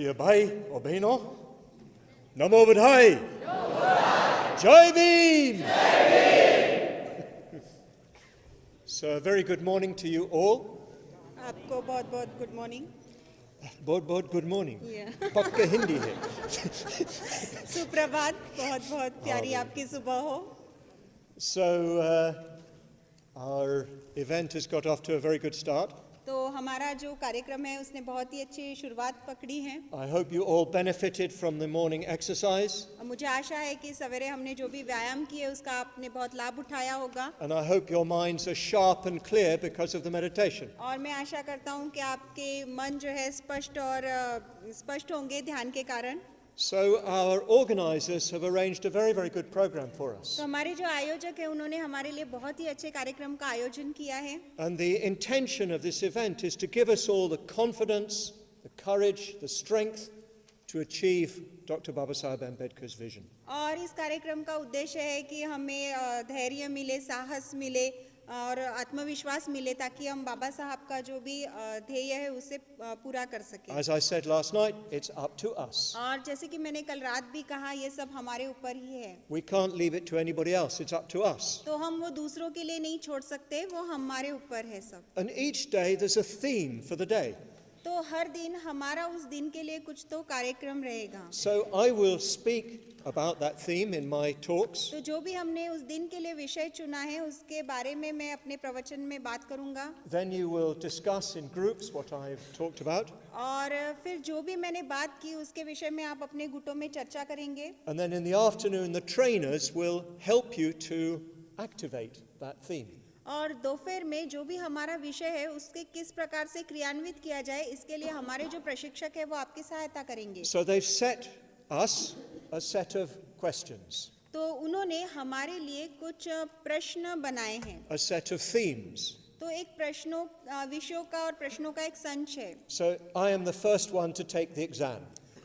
प्रिय भाई और बहनों, नमो बुद्धाय, जय Bhim. So a very good morning to you all. आपको बहुत बहुत गुड मॉर्निंग. बहुत good morning. Yeah. पक्का हिंदी है. सुप्रभात. बहुत बहुत प्यारी आपकी सुबह हो. So our event has got off to a very good start. तो हमारा जो कार्यक्रम है उसने बहुत ही अच्छी शुरुआत पकड़ी है. I hope you all benefited from the morning exercise. मुझे आशा है कि सवेरे हमने जो भी व्यायाम किए उसका आपने बहुत लाभ उठाया होगा. And I hope your minds are sharp and clear because of the meditation. और मैं आशा करता हूँ कि आपके मन जो है स्पष्ट होंगे ध्यान के कारण. So our organizers have arranged a very, very good program for us. तो हमारे जो आयोजक हैं उन्होंने हमारे लिए बहुत ही अच्छे कार्यक्रम का आयोजन किया है. And the intention of this event is to give us all the confidence, the courage, the strength to achieve Dr. Babasaheb Ambedkar's vision. और इस कार्यक्रम का उद्देश्य है कि हमें धैर्य मिले, साहस मिले और आत्मविश्वास मिले ताकि हम बाबा साहब का जो भी ध्येय है उसे पूरा कर सकें. As I said last night, it's up to us. और जैसे कि मैंने कल रात भी कहा, ये सब हमारे ऊपर ही है. We can't leave it to anybody else. It's up to us. तो हम वो दूसरों के लिए नहीं छोड़ सकते, वो हमारे ऊपर है सब. And each day there's a theme for the day. तो हर दिन हमारा उस दिन के लिए कुछ तो कार्यक्रम रहेगा. So I will speak about that theme in my talks. तो जो भी हमने उस दिन के लिए विषय चुना है उसके बारे में मैं अपने प्रवचन में बात करूंगा. Then you will discuss in groups what I've talked about. और फिर जो भी मैंने बात की उसके विषय में आप अपने गुटों में चर्चा करेंगे. And then in the afternoon the trainers will help you to activate that theme. और दोपहर में जो भी हमारा विषय है उसके किस प्रकार से क्रियान्वित किया जाए इसके लिए हमारे जो प्रशिक्षक है वो आपकी सहायता करेंगे. So they've set us a set of questions. तो उन्होंने हमारे लिए कुछ प्रश्न बनाए हैं. A set of themes. तो एक विषयों का और प्रश्नों का एक संच है. So I am the first one to take the exam.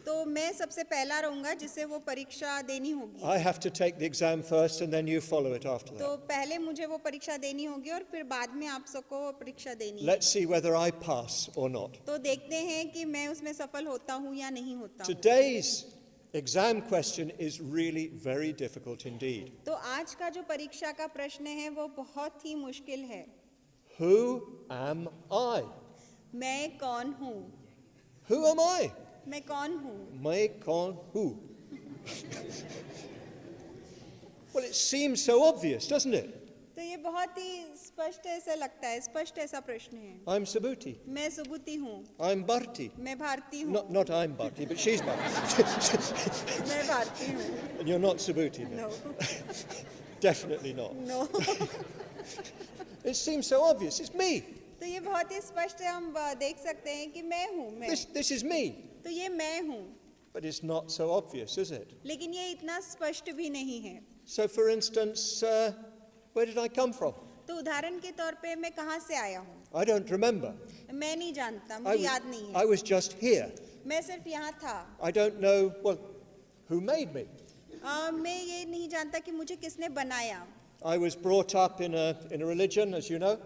तो मैं सबसे पहला रहूंगा जिसे वो परीक्षा देनी होगी. I have to take the exam first and then you follow it after तो that. पहले मुझे वो परीक्षा देनी होगी और फिर बाद में आप सबको वो परीक्षा देनी है. Let's see whether I pass or not. तो देखते हैं कि मैं उसमें सफल होता हूँ या नहीं होता हूँ. Today's exam question is really very difficult indeed. तो आज का जो परीक्षा का प्रश्न है वो बहुत ही मुश्किल है. Who am I? मैं कौन हूँ? Who am I? मैं कौन हूँ? मैं कौन हूँ? Well, it seems so obvious, doesn't it? तो ये बहुत ही स्पष्ट ऐसा लगता है, स्पष्ट ऐसा प्रश्न है. I'm Subhuti. मैं सुबुति हूँ. I'm Bharti. मैं भारती हूँ. Not I'm Bharti, but she's Bharti. मैं भारती हूँ. And you're not Subhuti, then? No. Definitely not. No. It seems so obvious. It's me. तो ये बहुत ही स्पष्ट है, हम देख सकते हैं कि मैं हूँ. मैं. This is me. तो ये मैं हूँ. But it's not so obvious, is it? लेकिन ये इतना स्पष्ट भी नहीं है. So, for instance, where did I come from? तो उदाहरण के तौर पे मैं कहाँ से आया हूँ? I don't remember. मैं नहीं जानता, I मुझे याद नहीं I है. was just here. मैं सिर्फ यहाँ था. I don't know, well, who made me? मैं ये नहीं जानता कि मुझे किसने बनाया. I was brought up in a religion, as you know.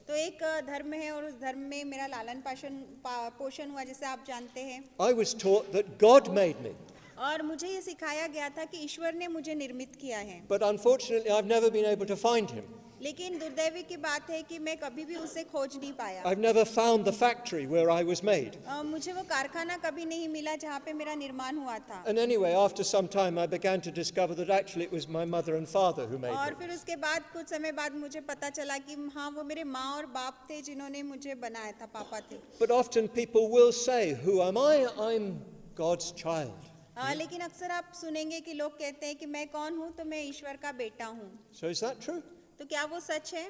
तो एक धर्म है और उस धर्म में मेरा लालन पोषण हुआ जैसे आप जानते हैं. I was taught that God made me. और मुझे ये सिखाया गया था कि ईश्वर ने मुझे निर्मित किया है. But unfortunately, I've never been able to find him. लेकिन दुर्दैवी की बात है कि मैं कभी भी उसे खोज नहीं पाया. I've never found the factory where I was made. मुझे वो कारखाना कभी नहीं मिला जहाँ पे मेरा निर्माण हुआ था. And anyway, after some time, I began to discover that actually it was my mother and father who made और me. फिर उसके बाद कुछ समय बाद मुझे पता चला कि हाँ वो मेरे माँ और बाप थे जिन्होंने मुझे बनाया था, पापा थे. But often people will say, who am I? I'm God's child. लेकिन अक्सर आप सुनेंगे कि लोग कहते हैं कि मैं कौन हूँ, तो मैं ईश्वर का बेटा हूँ. So is that true? तो क्या वो सच है?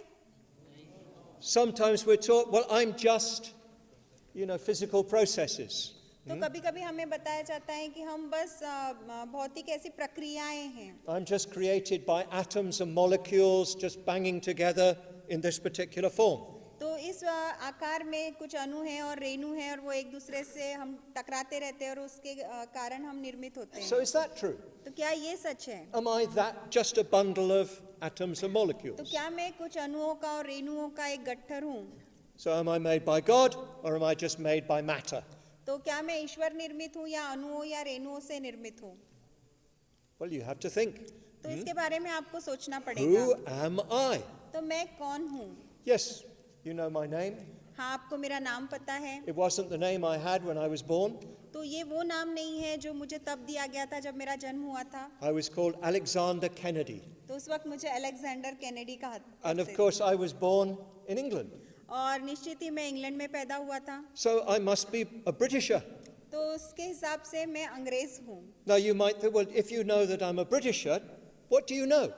Sometimes we're taught, well, I'm just, physical processes. तो कभी-कभी हमें बताया जाता है कि हम बस भौतिक ऐसी प्रक्रियाएं हैं. I'm just created by atoms and molecules just banging together in this particular form. तो इस आकार में कुछ अणु हैं और रेणु हैं और वो एक दूसरे से हम टकराते रहते हैं और उसके कारण हम निर्मित होते हैं. So is that true? तो क्या ये सच है? Am I that just a bundle of atoms and तो molecules? क्या मैं कुछ अणुओं का और रेणुओं का एक गट्ठर हूँ? So am I made by God or am I just made by matter? तो क्या मैं ईश्वर निर्मित हूँ या अणुओं या रेणुओं से निर्मित हूँ? Well, you have to think. तो इसके बारे में आपको सोचना पड़ेगा। Who am I? तो मैं कौन हूँ? Yes, you know my name. हाँ, आपको मेरा नाम पता है। It wasn't the name I had when I was born. तो ये वो नाम नहीं है जो मुझे तब दिया गया था जब मेरा जन्म हुआ था। I was called Alexander Kennedy. तो उस वक्त मुझे अलेक्जेंडर कैनेडी कहा And of course, I was born in England. और निश्चित ही मैं इंग्लैंड में पैदा हुआ था, So I must be a Britisher. तो उसके हिसाब से मैं अंग्रेज हूँ। Now you might think, well, if you know that I'm a Britisher, what do you know?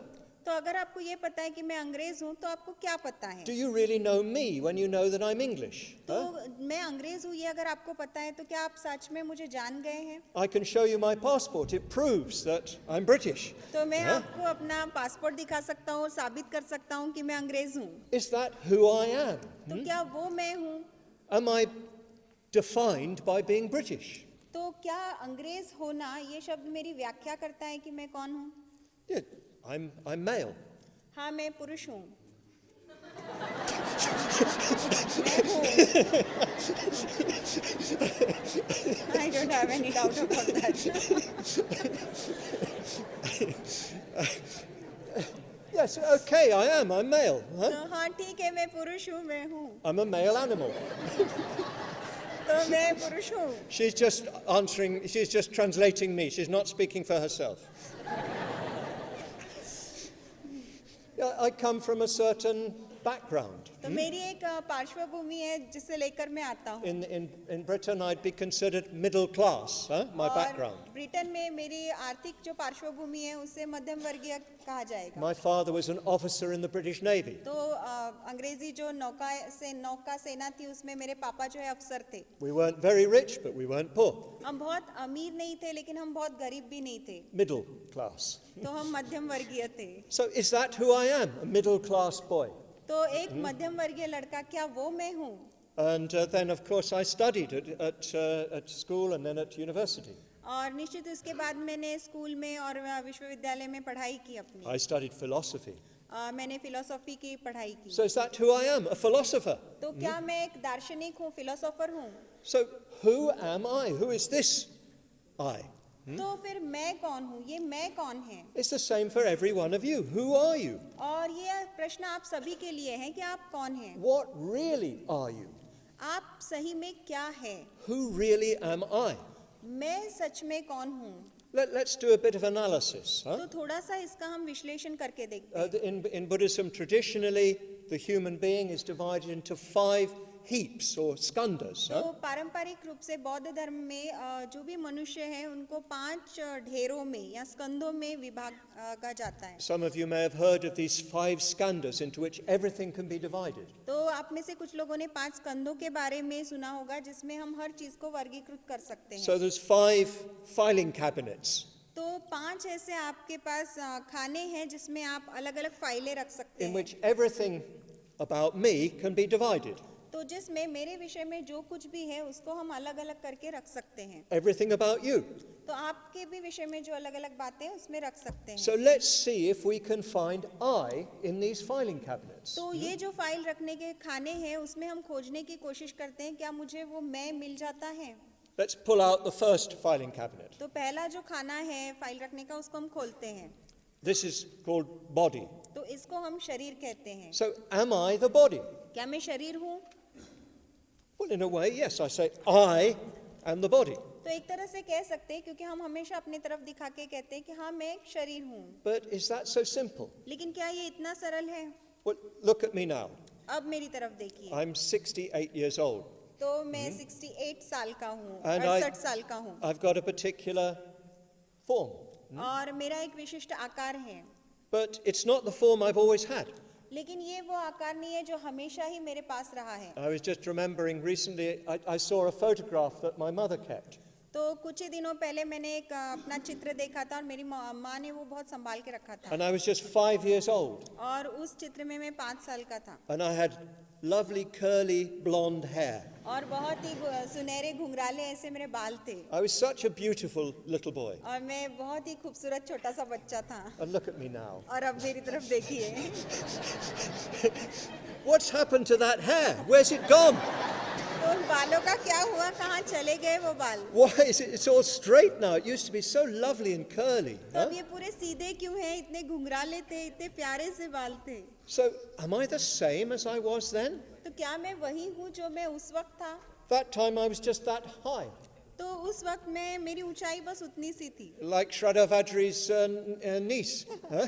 तो अगर आपको ये पता है कि मैं अंग्रेज हूँ तो आपको क्या पता है? Do you really know me when you know that I'm English? तो Huh? मैं अंग्रेज हूँ ये अगर आपको पता है तो क्या आप सच में मुझे जान गए हैं? I can show you my passport. It proves that I'm British. तो मैं हाँ? आपको अपना पासपोर्ट दिखा सकता हूँ और साबित कर सकता हूँ कि मैं अंग्रेज हूँ। Is that who I am? तो क्या वो मैं हूँ? Am I defined by being British? तो क्या अंग्रेज होना ये शब्द मेरी व्याख्या करता है कि मैं कौन हूँ? Yeah, I'm male. हाँ, मैं पुरुष हूँ। I don't have any doubt about that. Yes, okay, I am. I'm male. Huh? तो हाँ ठीक है, मैं पुरुष हूँ, मैं हूँ। I'm a male animal. तो मैं पुरुष हूँ। She's just translating me. She's not speaking for herself. Yeah, I come from a certain background. तो मेरी एक पार्श्वभूमि है जिसे लेकर मैं आता हूँ। In Britain, I'd be considered middle class, my background. और ब्रिटेन में मेरी आर्थिक जो पार्श्वभूमि है उसे मध्यम वर्गीय कहा जाएगा। My father was an officer in the British Navy. तो अंग्रेजी जो नौका सेना थी उसमें मेरे पापा जो है अफसर थे। We weren't very rich, but we weren't poor. हम बहुत अमीर नहीं थे लेकिन हम बहुत गरीब भी नहीं थे, Middle class. तो हम मध्यम वर्गीय थे। So is that who I am? A middle class boy. तो एक मध्यम वर्गीय लड़का, क्या वो मैं हूँ? And then, of course, I studied at school and then at university. और निश्चित उसके बाद मैंने स्कूल में और विश्वविद्यालय में पढ़ाई की अपनी। I studied philosophy. मैंने फिलोसॉफी की पढ़ाई की। So is that who I am? A philosopher. तो क्या मैं एक दार्शनिक हूँ, फिलोसोफर हूँ? So who am I? Who is this I? तो फिर मैं कौन हूँ? ये मैं कौन है? It's the same for every one of you. Who are you? और ये प्रश्न आप सभी के लिए है कि आप कौन हैं? What really are you? आप सही में क्या है? Who really am I? मैं सच में कौन हूँ? Let's do a bit of analysis. तो थोड़ा सा इसका हम विश्लेषण करके देखते हैं। In Buddhism, traditionally, the human being is divided into 5 heaps or skandhas. तो पारंपरिक रूप से बौद्ध धर्म में जो भी मनुष्य हैं उनको 5 ढेरों में या स्कंधों में विभागा जाता है। Some of you may have heard of these 5 skandhas into which everything can be divided. तो आप में से कुछ लोगों ने 5 स्कंधों के बारे में सुना होगा जिसमें हम हर चीज को वर्गीकृत कर सकते हैं। So there's 5 filing cabinets. तो 5 ऐसे आपके पास खाने हैं जिसमें आप अलग-अलग फाइलें रख सकते In हैं। which everything about me can be divided. तो जिसमें मेरे विषय में जो कुछ भी है उसको हम अलग-अलग करके रख सकते हैं। Everything about you. तो आपके भी विषय में जो अलग-अलग बातें हैं उसमें रख सकते हैं। So let's see if we can find I in these filing cabinets. तो ये जो फाइल रखने के खाने हैं उसमें हम खोजने की कोशिश करते हैं, क्या मुझे वो मैं मिल जाता है? Let's pull out the first filing cabinet. तो पहला जो खाना है फाइल रखने का उसको हम खोलते हैं। This is called body. तो इसको हम शरीर कहते हैं। So am I the body? क्या मैं शरीर हूँ? Well, in a way, yes. I say I am the body. तो एक तरह से कह सकते हैं क्योंकि हम हमेशा अपनी तरफ दिखा के कहते हैं कि हाँ मैं एक शरीर हूँ। But is that so simple? लेकिन क्या ये इतना सरल है? Well, look at me now. अब मेरी तरफ देखिए। I'm 68 years old. तो मैं 68 साल का हूँ, And 68 साल का हूँ। I've got a particular form. और मेरा एक विशिष्ट आकार है। But it's not the form I've always had. लेकिन ये वो आकार नहीं है जो हमेशा ही मेरे पास रहा है। I was just remembering recently, I saw a photograph that my mother kept. तो कुछ ही दिनों पहले मैंने एक अपना चित्र देखा था और मेरी माँ ने वो बहुत संभाल के रखा था। And I was just 5 years old. और उस चित्र में मैं 5 साल का था। And I had lovely curly blonde hair. और बहुत ही सुनहरे घुंघराले ऐसे मेरे बाल थे। I was such a beautiful little boy. और मैं बहुत ही खूबसूरत छोटा सा बच्चा था। And look at me now. और अब मेरी तरफ देखिए। What's happened to that hair? Where's it gone? तो उन बालों का क्या हुआ, कहाँ चले गए वो बाल? Why is it? It's all straight now. It used to be so lovely and curly. तो Huh? अब ये पूरे सीधे क्यों हैं? इतने घुंघराले थे, इतने प्यारे से बाल थे। So, am I the same as I was then? तो क्या मैं वही हूँ जो मैं उस वक्त था? That time I was just that high, तो उस वक्त में मेरी ऊंचाई बस उतनी सी थी। like Shraddha Vajri's niece. Huh?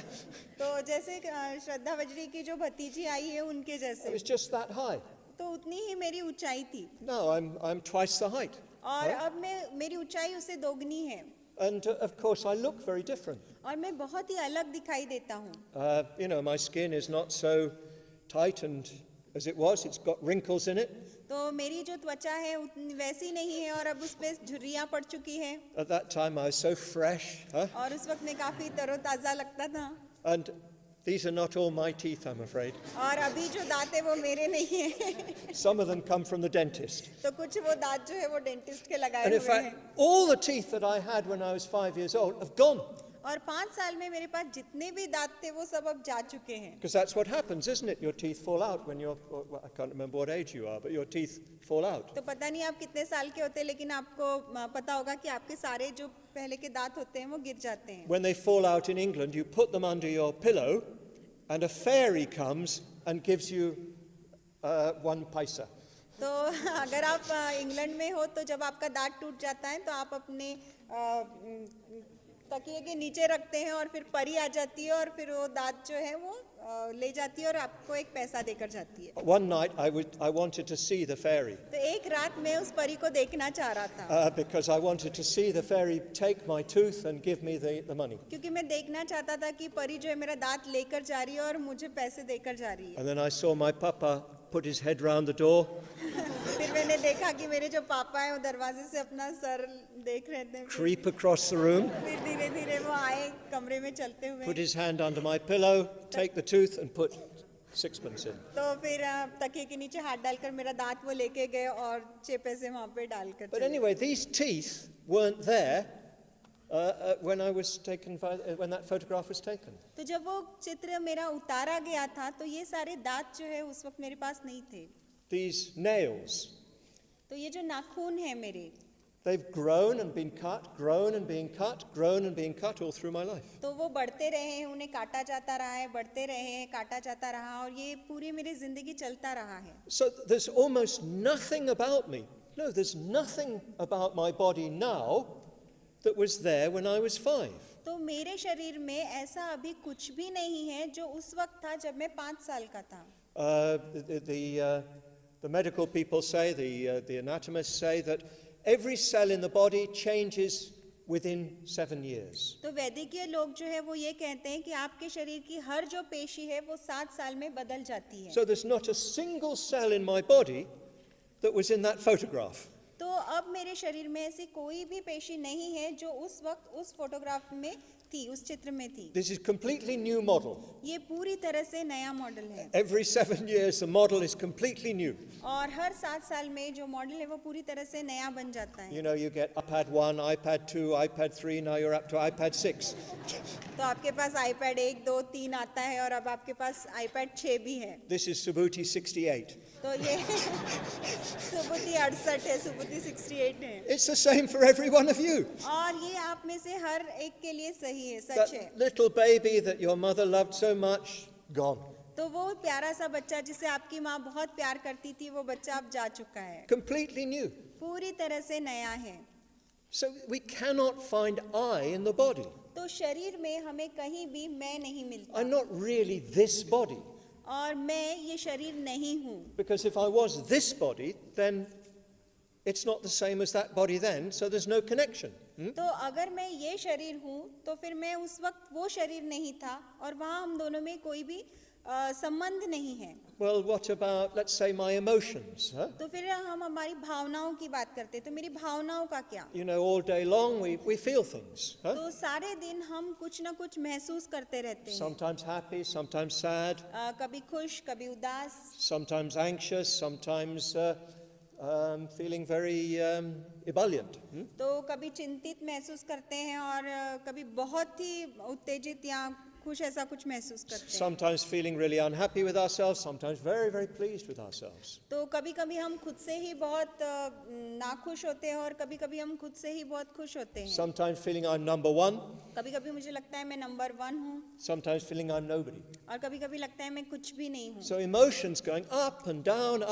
तो जैसे श्रद्धा वज्री की जो भतीजी आई है उनके I जैसे, was just that high. तो उतनी ही मेरी ऊंचाई थी। Now I'm twice the height. और अब मेरी ऊंचाई उससे दोगुनी है। And of course I look very different. और मैं बहुत ही अलग दिखाई देता हूँ। You know, my skin is not so tight and as it was. It's got wrinkles in it. तो मेरी जो त्वचा है उतनी वैसी नहीं है और अब उस पे झुर्रियाँ पड़ चुकी हैं। At that time I was so fresh. Huh? और उस वक्त में काफी तरोताजा लगता था। And these are not all my teeth, I'm afraid. और अभी जो दांत है वो मेरे नहीं है। Some of them come from the dentist. तो कुछ वो दांत जो है वो डेंटिस्ट के लगाए And in हुए fact, हैं। all the teeth that I had when I was 5 years old have gone. और 5 साल में मेरे पास जितने भी दांत थे वो सब अब जा चुके हैं। Because that's what happens, isn't it? Your teeth fall out when you're, well, I can't remember what age you are, but your teeth fall out. तो पता नहीं आप कितने साल के होते हैं, लेकिन आपको पता होगा कि आपके सारे जो पहले के दांत होते हैं वो गिर जाते हैं। When they fall out in England, you put them under your pillow and a fairy comes and gives you 1 paisa. तो अगर आप इंग्लैंड में हो तो जब आपका दांत टूट जाता है तो आप अपने तकिए के नीचे रखते हैं और फिर परी आ जाती है और फिर वो दांत जो है वो ले जाती है और आपको एक पैसा देकर जाती है। One night I wanted to see the fairy तो एक रात मैं उस परी को देखना चाह रहा था, because I wanted to see the fairy take my tooth and give me the money. क्योंकि मैं देखना चाहता था कि परी जो है मेरा दांत लेकर जा रही है और मुझे पैसे देकर जा रही है। And then I saw my papa put his head round the door फिर मैंने देखा कि मेरे जो पापा हैं वो दरवाजे से अपना सर देख रहे थे। creep across the room, फिर धीरे धीरे वो आए कमरे में चलते हुए। put his hand under my pillow, take the tooth and put 6pence in. तो फिर तकिए के नीचे हाथ डालकर मेरा दांत वो लेके गए और 6 पैसे वहाँ पे डालकर But चले। anyway, these teeth weren't there when I was taken when that photograph was taken. तो जब वो चित्र मेरा उतारा गया था तो ये सारे दांत जो है उस वक्त मेरे पास नहीं थे। These nails, तो ये जो नाखून है मेरे, they've grown and been cut, grown and being cut, grown and being cut all through my life. तो वो बढ़ते रहे हैं, उन्हें काटा जाता रहा है, बढ़ते रहे हैं, काटा जाता रहा और ये पूरी मेरी जिंदगी चलता रहा है। So there's almost nothing about me. No, there's nothing about my body now that was there when I was 5. तो मेरे शरीर में ऐसा अभी कुछ भी नहीं है जो उस वक्त था जब मैं 5 साल का था। The medical people say, the anatomists say that every cell in the body changes within 7 years. तो वैद्यकीय लोग जो है वो ये कहते हैं कि आपके शरीर की हर जो पेशी है वो 7 साल में बदल जाती है। So there's not a single cell in my body that was in that photograph. तो अब मेरे शरीर में ऐसी कोई भी पेशी नहीं है जो उस वक्त उस फोटोग्राफ में थी, उस चित्र में थी। This is completely new model. ये पूरी तरह से नया मॉडल है Every 7 years the model is completely new. और हर 7 साल में जो मॉडल है वो पूरी तरह से नया बन जाता है। You know, you get iPad 1, iPad 2, iPad 3, now you're up to iPad 6. तो आपके पास iPad 1, 2, 3 आता है और अब आपके पास iPad 6 भी है। This is Subhuti 68. तो ये सुबुद्धि 68 है, सुबुद्धि 68 है। It's the same for every one of you. और ये आप में से हर एक के लिए सही है, सच That है। little baby that your mother loved so much, gone. तो वो प्यारा सा बच्चा जिसे आपकी माँ बहुत प्यार करती थी, वो बच्चा अब जा चुका है, Completely new. पूरी तरह से नया है। So we cannot find I in the body. तो शरीर में हमें कहीं भी मैं नहीं मिलता I'm not really this body. और मैं ये शरीर नहीं हूँ, Because if I was this body, then it's not the same as that body then, so there's no connection. तो अगर मैं ये शरीर हूँ तो फिर मैं उस वक्त वो शरीर नहीं था और वहाँ हम दोनों में कोई भी संबंध नहीं है। Well, what about, let's say, my emotions? Huh? तो फिर हम हमारी भावनाओं की बात करते हैं, तो मेरी भावनाओं का क्या? You know, all day long we feel things. Huh? तो सारे दिन हम कुछ ना कुछ महसूस करते रहते हैं, Sometimes happy, sometimes sad, कभी खुश, कभी उदास, sometimes anxious, sometimes feeling very ebullient. तो कभी चिंतित महसूस करते हैं और कभी बहुत ही उत्तेजित या खुश ऐसा कुछ महसूस करते हैं। Sometimes feeling really unhappy with ourselves, sometimes very, very pleased with ourselves. तो कभी-कभी हम खुद से ही बहुत नाखुश होते हैं और कभी-कभी हम खुद से ही बहुत खुश होते हैं। Sometimes feeling I'm number one, कभी-कभी मुझे लगता है मैं नंबर 1 हूँ sometimes feeling I'm nobody. और कभी-कभी लगता है मैं कुछ भी नहीं हूँ। So emotions going up and down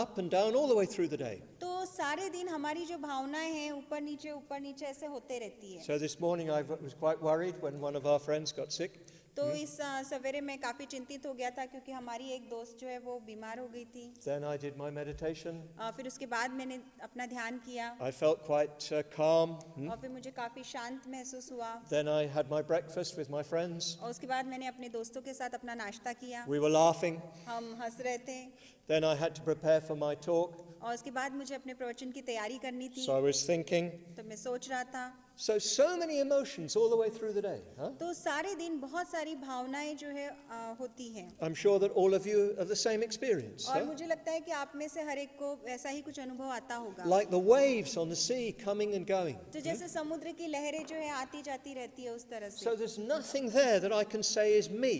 all the way through the day. तो सारे दिन हमारी जो भावनाएं हैं ऊपर नीचे ऐसे होते रहती है। So this morning I was quite worried when one of our friends got sick. तो इस सवेरे में काफी चिंतित हो गया था क्योंकि हमारी एक दोस्त जो है वो बीमार हो गई थी। Then I did my meditation. फिर उसके बाद मैंने अपना ध्यान किया I felt quite calm. और फिर मुझे काफी शांत महसूस हुआ। Then I had my breakfast with my friends. और उसके बाद मैंने अपने दोस्तों के साथ अपना नाश्ता किया। We were laughing. हम हंस रहे थे Then I had to prepare for my talk. और उसके बाद मुझे अपने प्रवचन की तैयारी करनी थी। So I was thinking. तो मैं सोच रहा था। So many emotions all the way through the day. Huh? तो सारे दिन बहुत सारी भावनाएं जो है होती हैं। I'm sure that all of you have the same experience. और Huh? मुझे लगता है कि आप में से हर एक को ऐसा ही कुछ अनुभव आता होगा। Like the waves on the sea coming and going. तो जैसे समुद्र की लहरें जो है आती जाती रहती है उस तरह से। So there's nothing there that I can say is me.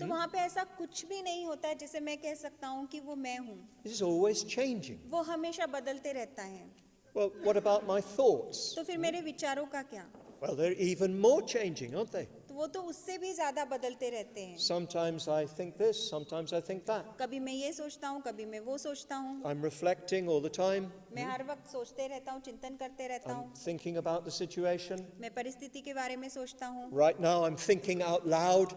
तो वहाँ पे ऐसा कुछ भी नहीं होता है जिसे मैं कह सकता हूँ कि वो मैं हूँ। This is always changing. वो हमेशा बदलते रहता है। Well, what about my thoughts? तो फिर मेरे विचारों का क्या? Well, they're even more changing, aren't they? तो वो तो उससे भी ज्यादा बदलते रहते हैं। Sometimes I think this, sometimes I think that. कभी मैं ये सोचता हूँ, कभी मैं वो सोचता हूँ। I'm reflecting all the time. मैं हर वक्त सोचते रहता हूँ, चिंतन करते रहता I'm हूँ। thinking about the situation. मैं परिस्थिति के बारे में सोचता हूँ। Right now I'm thinking out loud.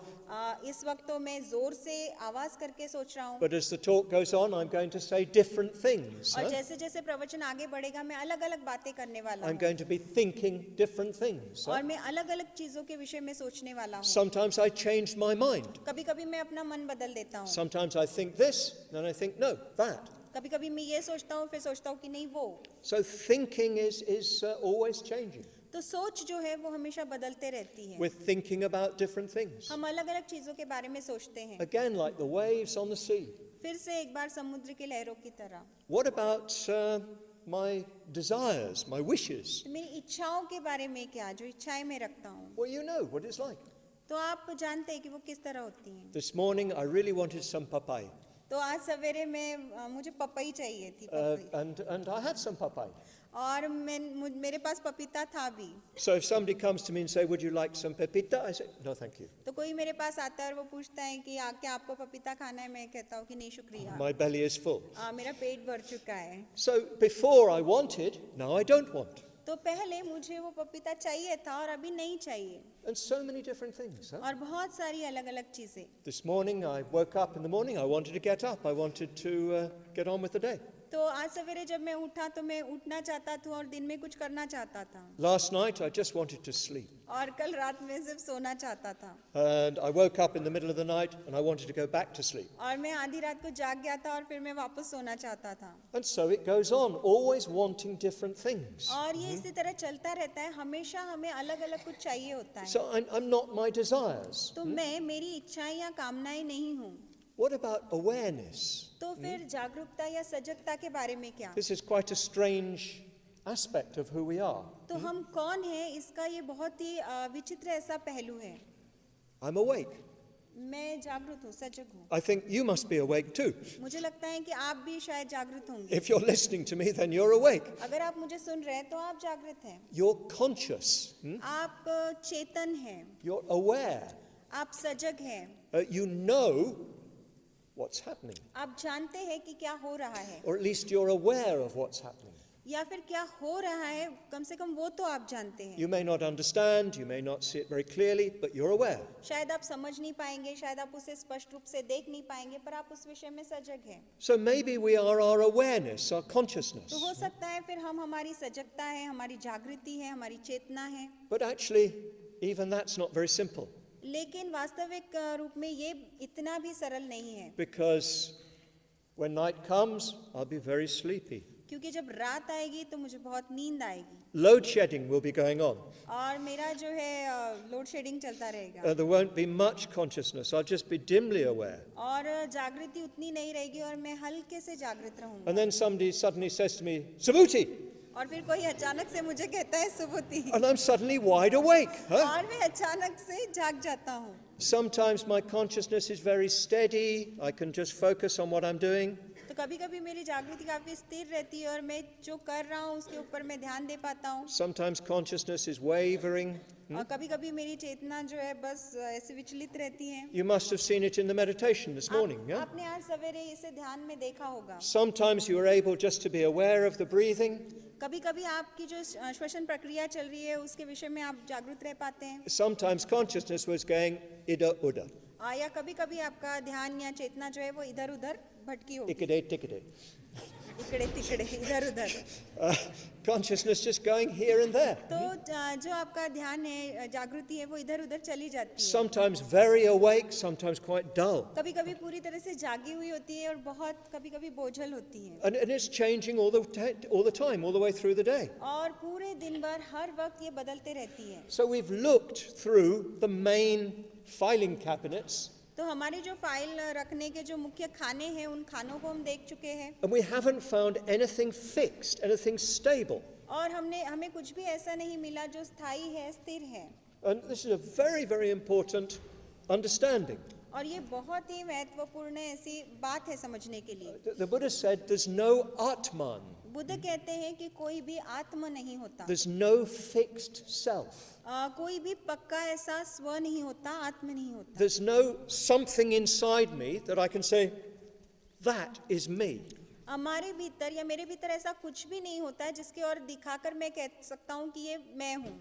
इस वक्त तो मैं जोर से आवाज करके सोच रहा हूँ। But as the talk goes on, I'm going to say different things. और Huh? जैसे जैसे प्रवचन आगे बढ़ेगा मैं अलग-अलग बातें करने वाला I'm हूँ। going to be thinking different things. और मैं अलग-अलग चीजों के विषय में सोचने वाला हूँ। Sometimes I change my mind. कभी-कभी मैं अपना मन बदल देता हूँ। Sometimes I think this, then I think no, that. कभी-कभी मैं ये सोचता हूँ, फिर सोचता हूँ कि नहीं वो। So thinking is always changing. तो सोच जो है वो हमेशा बदलते रहती है। We're thinking about different things. हम अलग-अलग चीजों के बारे में सोचते हैं। Again, like the waves on the sea. फिर से एक बार समुद्र के लहरों की तरह। What about my desires, my wishes? तो मेरी इच्छाओं के बारे में क्या, जो इच्छाएं मैं रखता हूँ। Well, you know what it's like. तो आप जानते हैं कि वो किस तरह होती हैं। This morning, I really wanted some papaya. तो आज सवेरे में मुझे पपई चाहिए थी, पपई। And I had some papaya. और मेरे पास पपीता था भी। So if somebody comes to me and say, would you like some pepita? I say, no, thank you. तो कोई मेरे पास आता है और वो पूछता है कि क्या आपको पपीता खाना है? मैं कहता हूँ कि नहीं शुक्रिया। My belly is full. मेरा पेट भर चुका है। So before I wanted, now I don't want. तो पहले मुझे वो पपीता चाहिए था और अभी नहीं चाहिए। And so many different things. Huh? और बहुत सारी अलग-अलग चीजें। This morning, I woke up in the morning, I wanted to get up. I wanted to get on with the day. तो आज सवेरे जब मैं उठा तो मैं उठना चाहता था और दिन में कुछ करना चाहता था। Last night, I just wanted to sleep. और कल रात में सिर्फ सोना चाहता था। And I woke up in the middle of the night and I wanted to go back to sleep. और मैं आधी रात को जाग गया था और फिर मैं वापस सोना चाहता था। And so it goes on, always wanting different things. और ये इसी तरह चलता रहता है, हमेशा हमें अलग-अलग कुछ चाहिए होता है। So I'm not my desires. तो मैं मेरी इच्छाएं या कामनाएं नहीं हूँ। What about awareness? तो फिर जागरूकता या सजगता के बारे में क्या? This is quite a strange aspect of who we are. तो हम कौन हैं, इसका ये बहुत ही विचित्र ऐसा पहलू है। I'm awake. मैं जागरूक हूँ, सजग हूँ। I think you must be awake too. मुझे लगता है कि आप भी शायद जागरूक होंगे। If you're listening to me, then you're awake. अगर आप मुझे सुन रहे हैं तो आप जागृत हैं। You're conscious. आप चेतन हैं। You're aware. आप सजग हैं। You know what's happening. आप जानते हैं कि क्या हो रहा है। Or at least you're aware of what's happening. या फिर क्या हो रहा है, कम से कम वो तो आप जानते हैं। You may not understand, you may not see it very clearly, but you're aware. शायद आप समझ नहीं पाएंगे, शायद आप उसे स्पष्ट रूप से देख नहीं पाएंगे, पर आप उस विषय में सजग हैं। So maybe we are our awareness, our consciousness. तो हो सकता है फिर हम हमारी सजगता है, हमारी जागृति है, हमारी चेतना है। But actually, even that's not very simple. लेकिन वास्तविक रूप में ये इतना भी सरल नहीं है। Because when night comes, I'll be very sleepy. क्योंकि जब रात आएगी तो मुझे बहुत नींद आएगी। Load shedding will be going on. और मेरा जो है लोड शेडिंग चलता रहेगा। There won't be much consciousness. I'll just be dimly aware. और जागृति उतनी नहीं रहेगी और मैं हल्के से जागृत रहूंगा। And then somebody suddenly says to me, Subhuti! और फिर कोई अचानक से मुझे कहता है Subhuti. And I'm suddenly wide awake. Huh? और मैं अचानक से जाग जाता हूँ। Sometimes my consciousness is very steady. I can just focus on what I'm doing. तो कभी कभी मेरी जागृति काफी स्थिर रहती है और मैं जो कर रहा हूँ उसके ऊपर मैं ध्यान दे पाता हूँ। Sometimes consciousness is wavering. और कभी कभी मेरी चेतना जो है बस ऐसे विचलित रहती है। You must have seen it in the meditation this morning, yeah? आपने आज सवेरे इसे ध्यान में देखा होगा। Sometimes you are able just to be aware of the breathing. कभी कभी आपकी जो श्वसन प्रक्रिया चल रही है उसके विषय में आप जागरूक रह पाते हैं। Sometimes consciousness was going ida uda, या कभी कभी आपका ध्यान या चेतना जो है वो इधर उधर भटकी होगी, ikade tikade. इकड़े तिकड़े इधर उधर। Consciousness just going here and there. तो जो आपका ध्यान है, जागृति है, वो इधर उधर चली जाती है। Sometimes very awake, sometimes quite dull. कभी कभी पूरी तरह से जागी हुई होती है और बहुत कभी कभी बोझल होती है। And it's changing all the time, all the way through the day. और पूरे दिन भर हर वक्त ये बदलते रहती है। So we've looked through the main filing cabinets तो हमारी जो फाइल रखने के जो मुख्य खाने हैं उन खानों को हम देख चुके हैं and we haven't found anything fixed, anything stable. और हमें कुछ भी ऐसा नहीं मिला जो स्थायी है, स्थिर है। And this is a very, very important understanding. और ये बहुत ही महत्वपूर्ण ऐसी बात है समझने के लिए। The Buddha said there's no Atman, Buddha कहते हैं कि कोई भी आत्म नहीं होता, there's no fixed self. कोई भी पक्का ऐसा स्व नहीं होता, आत्म नहीं होता। There's no something inside me that I can say, that is me. हमारे भीतर या मेरे भीतर ऐसा कुछ भी नहीं होता है जिसके और दिखाकर मैं कह सकता हूँ कि ये मैं हूँ।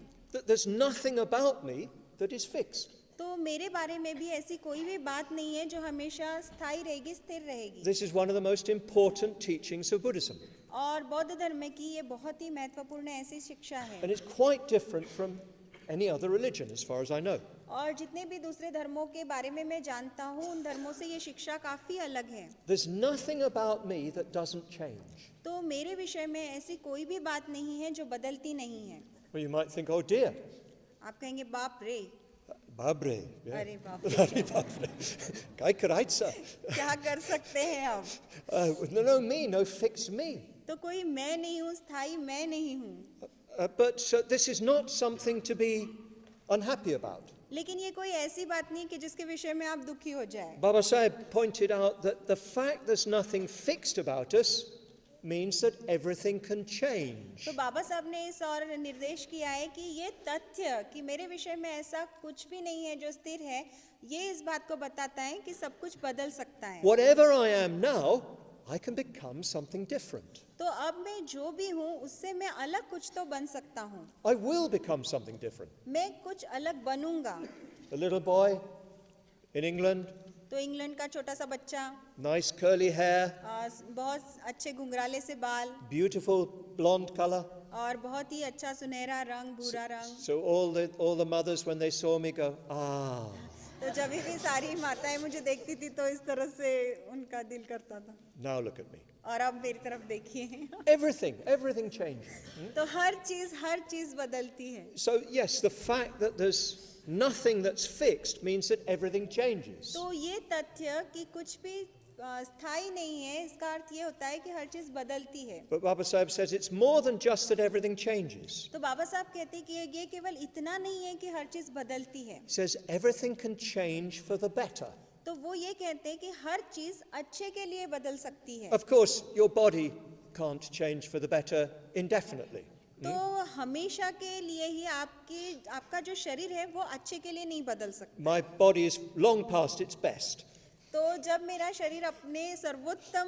There's nothing about me that is fixed. तो मेरे बारे में भी ऐसी कोई भी बात नहीं है जो हमेशा स्थायी रहेगी, स्थिर रहेगी। This is one of the most important teachings of Buddhism. और बौद्ध धर्म की ये बहुत ही महत्वपूर्ण ऐसी शिक्षा है। And it's quite different from any other religion, as far as I know. और जितने भी दूसरे धर्मों के बारे में मैं जानता हूँ, उन धर्मों से ये शिक्षा काफी अलग है। There's nothing about me that doesn't change. तो मेरे विषय में ऐसी कोई भी बात नहीं है जो बदलती नहीं है। Well, you might think, oh dear, आप कहेंगे बाप रे, Babre. Yeah. अरे बाप रे, Babre. Kai karaitsa. क्या कर सकते हैं आप? No, me, no fix me. तो कोई मैं नहीं हूँ, स्थायी मैं नहीं हूँ। But this is not something to be unhappy about. लेकिन ये कोई ऐसी बात नहीं कि जिसके विषय में आप दुखी हो जाए। Baba Sahib pointed out that the fact there's nothing fixed about us means that everything can change. तो बाबा साहब ने इस और निर्देश किया है कि ये तथ्य कि मेरे विषय में ऐसा कुछ भी नहीं है जो स्थिर है, ये इस बात को बताता है कि सब कुछ बदल सकता है। Whatever I am now, I can become something different. तो अब मैं जो भी हूँ उससे मैं अलग कुछ तो बन सकता हूँ। I will become something different. मैं कुछ अलग बनूंगा। A little boy in England, तो इंग्लैंड का छोटा सा बच्चा, nice curly hair, बहुत अच्छे घुंघराले से बाल beautiful blonde color. और बहुत ही अच्छा सुनहरा रंग, भूरा रंग। So all the mothers when they saw me go, ah. तो जब भी सारी माताएं मुझे देखती थी तो इस तरह से उनका दिल करता था। Now look at me. और अब मेरी तरफ देखिए। Everything changes. तो हर चीज बदलती है। So yes, the fact that there's nothing that's fixed means that everything changes. तो ये तथ्य कि कुछ भी स्थायी नहीं है, इसका अर्थ ये होता है कि हर चीज बदलती है। But Baba Sahib says it's more than just that everything changes. तो बाबा साहब कहते हैं कि ये केवल इतना नहीं है कि हर चीज बदलती है। He says everything can change for the better. तो वो ये कहते हैं कि हर चीज अच्छे के लिए बदल सकती है। Of course, your body can't change for the better indefinitely. तो हमेशा के लिए ही आपका जो शरीर है वो अच्छे के लिए नहीं बदल सकता। My body is long past its best. तो जब मेरा शरीर अपने सर्वोत्तम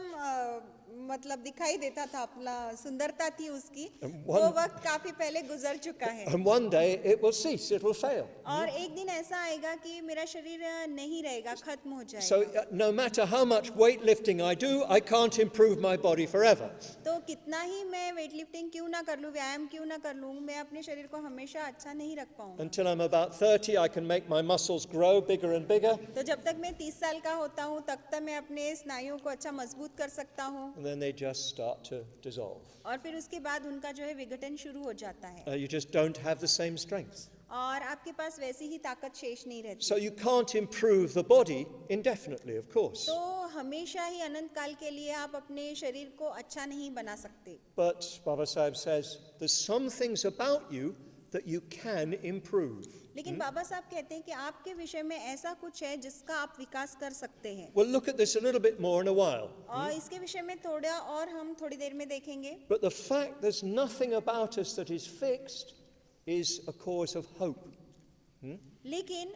मतलब दिखाई देता था, अपना सुंदरता थी उसकी, वो वक्त काफी पहले गुजर चुका है। And one day it will cease, it will fail. और एक दिन ऐसा आएगा कि मेरा शरीर नहीं रहेगा, खत्म हो जाएगा। So no matter how much weightlifting I do, I can't improve my body forever. तो कितना ही मैं वेट लिफ्टिंग क्यों ना कर लूं, व्यायाम क्यों ना कर लूं, मैं अपने शरीर को हमेशा अच्छा नहीं रख पाऊंगा। Until I'm about 30, I can make my muscles grow bigger and bigger. तो जब तक मैं 30 साल का होता हूँ तब तक मैं अपने स्नायुओं को अच्छा मजबूत कर सकता हूँ। And then they just start to dissolve. और फिर उसके बाद उनका जो है विघटन शुरू हो जाता है। You just don't have the same strength. और आपके पास वैसी ही ताकत शेष नहीं रहती। So you can't improve the body indefinitely, of course. तो हमेशा ही अनंत काल के लिए आप अपने शरीर को अच्छा नहीं बना सकते। But Baba Sahib says there's some things about you that you can improve. लेकिन बाबा साहब कहते हैं कि आपके विषय में ऐसा कुछ है जिसका आप विकास कर सकते हैं। We'll look at this a little bit more in a while. और इसके विषय में थोड़ा और हम थोड़ी देर में देखेंगे। But the fact there's nothing about us that is fixed is a cause of hope. लेकिन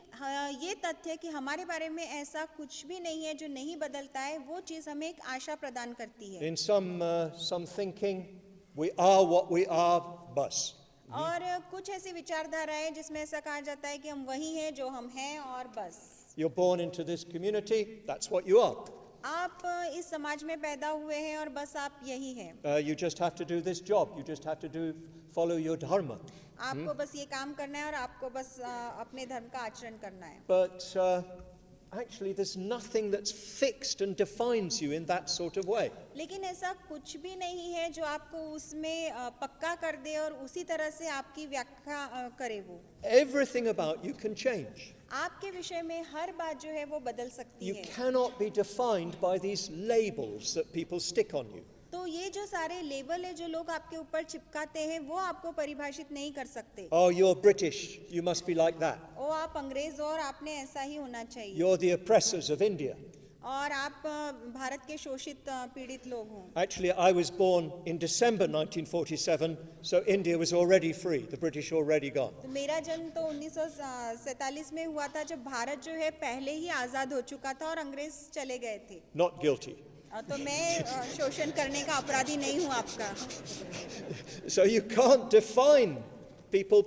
ये तथ्य कि हमारे बारे में ऐसा कुछ भी नहीं है जो नहीं बदलता है, वो चीज़ हमें एक आशा प्रदान करती है। In some thinking, we are what we are, bus. और कुछ ऐसी विचारधारा है जिसमें ऐसा कहा जाता है कि हम वही हैं जो हम हैं और बस। You're born into this community, that's what you are. आप इस समाज में पैदा हुए हैं और बस आप यही हैं। You just have to do this job, you just have to follow your dharma. आपको बस ये काम करना है और आपको बस अपने धर्म का आचरण करना है। But actually there's nothing that's fixed and defines you in that sort of way. लेकिन ऐसा कुछ भी नहीं है जो आपको उसमें पक्का कर दे और उसी तरह से आपकी व्याख्या करे वो। Everything about you can change. आपके विषय में हर बात जो है वो बदल सकती You है। cannot be defined by these labels that people stick on you. तो ये जो सारे लेबल है जो लोग आपके ऊपर चिपकाते हैं वो आपको परिभाषित नहीं कर सकते। Oh, you're British, you must be like that. ओ आप अंग्रेज हो और आपने ऐसा ही होना चाहिए। You're the oppressors of India. और आप भारत के शोषित पीड़ित लोग हों। Actually, I was born in December 1947, so India was already free, the British already gone. तो मेरा जन्म तो 1947 में हुआ था जब भारत जो है पहले ही आज़ाद हो चुका था और अंग्रेज चले गए थे। Not guilty. तो मैं शोषण करने का अपराधी नहीं हूँ आपका। So you can't define people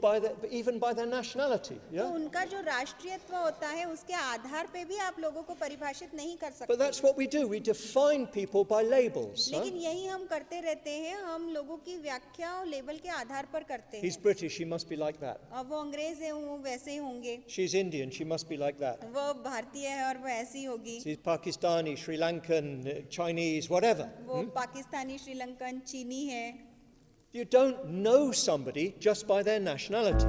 even by their nationality. तो Yeah? उनका जो राष्ट्रीयत्व होता है उसके आधार पे भी आप लोगों को परिभाषित नहीं कर But सकते। that's what we do, we define people by labels. Huh? लेकिन यही हम करते रहते हैं, हम लोगों की व्याख्या और लेबल के आधार पर करते He's हैं। British, he must be like that. अब वो अंग्रेज है वो वैसे ही होंगे, She's Indian, she must be like that. वो भारतीय है और वो ऐसी ही होगी, She's Pakistani, Sri Lankan, Chinese, whatever. वो पाकिस्तानी, श्रीलंकन, चीनी है। You don't know somebody just by their nationality.